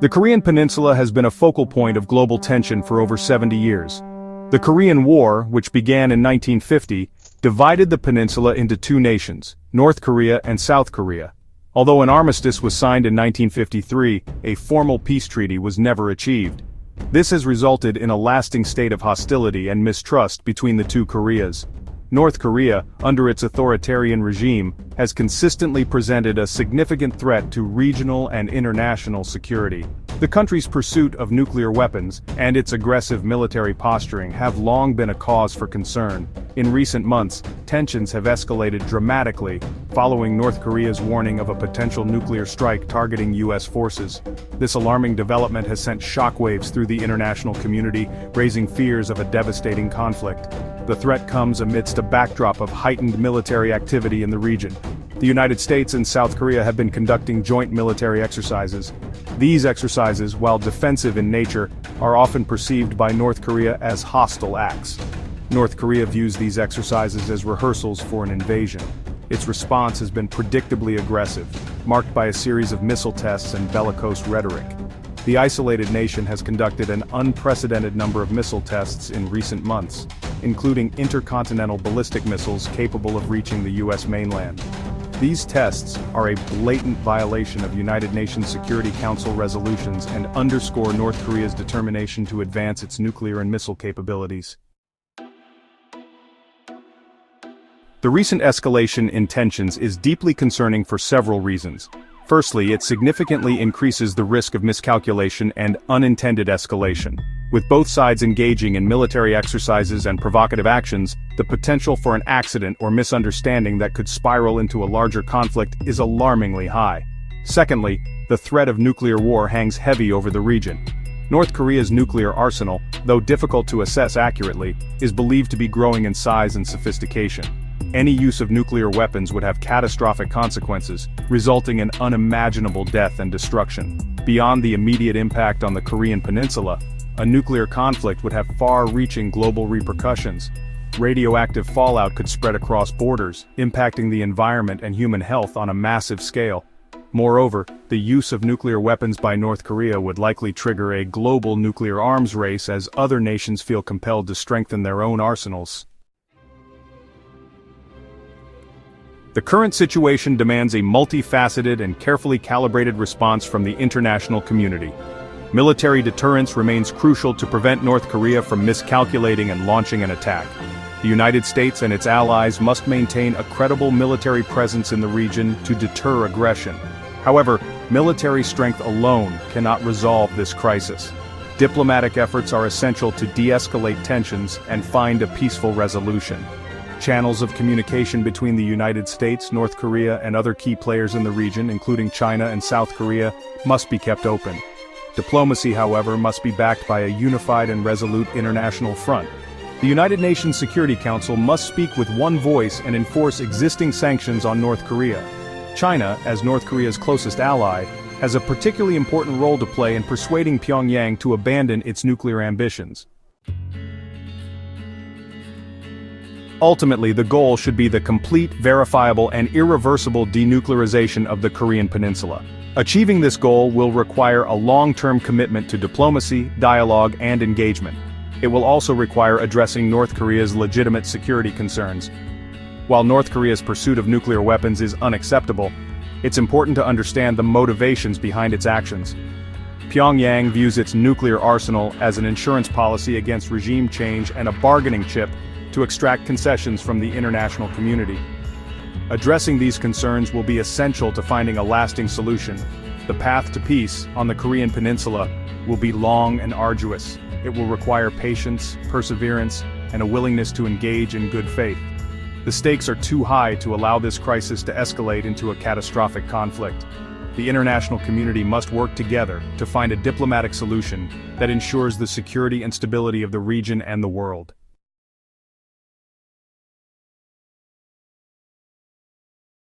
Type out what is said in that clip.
The Korean Peninsula has been a focal point of global tension for over 70 years. The Korean War, which began in 1950, divided the peninsula into two nations, North Korea and South Korea. Although an armistice was signed in 1953, a formal peace treaty was never achieved. This has resulted in a lasting state of hostility and mistrust between the two Koreas. North Korea, under its authoritarian regime, has consistently presented a significant threat to regional and international security. The country's pursuit of nuclear weapons and its aggressive military posturing have long been a cause for concern. In recent months, tensions have escalated dramatically, following North Korea's warning of a potential nuclear strike targeting U.S. forces. This alarming development has sent shockwaves through the international community, raising fears of a devastating conflict. The threat comes amidst a backdrop of heightened military activity in the region. The United States and South Korea have been conducting joint military exercises. These exercises, while defensive in nature, are often perceived by North Korea as hostile acts. North Korea views these exercises as rehearsals for an invasion. Its response has been predictably aggressive, marked by a series of missile tests and bellicose rhetoric. The isolated nation has conducted an unprecedented number of missile tests in recent months, including intercontinental ballistic missiles capable of reaching the U.S. mainland. These tests are a blatant violation of United Nations Security Council resolutions and underscore North Korea's determination to advance its nuclear and missile capabilities. The recent escalation in tensions is deeply concerning for several reasons. Firstly, it significantly increases the risk of miscalculation and unintended escalation. With both sides engaging in military exercises and provocative actions, the potential for an accident or misunderstanding that could spiral into a larger conflict is alarmingly high. Secondly, the threat of nuclear war hangs heavy over the region. North Korea's nuclear arsenal, though difficult to assess accurately, is believed to be growing in size and sophistication. Any use of nuclear weapons would have catastrophic consequences, resulting in unimaginable death and destruction. Beyond the immediate impact on the Korean Peninsula, a nuclear conflict would have far-reaching global repercussions. Radioactive fallout could spread across borders, impacting the environment and human health on a massive scale. Moreover, the use of nuclear weapons by North Korea would likely trigger a global nuclear arms race as other nations feel compelled to strengthen their own arsenals. The current situation demands a multifaceted and carefully calibrated response from the international community. Military deterrence remains crucial to prevent North Korea from miscalculating and launching an attack. The United States and its allies must maintain a credible military presence in the region to deter aggression. However, military strength alone cannot resolve this crisis. Diplomatic efforts are essential to de-escalate tensions and find a peaceful resolution. Channels of communication between the United States, North Korea, and other key players in the region, including China and South Korea, must be kept open. Diplomacy, however, must be backed by a unified and resolute international front. The United Nations Security Council must speak with one voice and enforce existing sanctions on North Korea. China, as North Korea's closest ally, has a particularly important role to play in persuading Pyongyang to abandon its nuclear ambitions. Ultimately, the goal should be the complete, verifiable, and irreversible denuclearization of the Korean Peninsula. Achieving this goal will require a long-term commitment to diplomacy, dialogue, and engagement. It will also require addressing North Korea's legitimate security concerns. While North Korea's pursuit of nuclear weapons is unacceptable, it's important to understand the motivations behind its actions. Pyongyang views its nuclear arsenal as an insurance policy against regime change and a bargaining chip to extract concessions from the international community. Addressing these concerns will be essential to finding a lasting solution. The path to peace on the Korean Peninsula will be long and arduous. It will require patience, perseverance, and a willingness to engage in good faith. The stakes are too high to allow this crisis to escalate into a catastrophic conflict. The international community must work together to find a diplomatic solution that ensures the security and stability of the region and the world.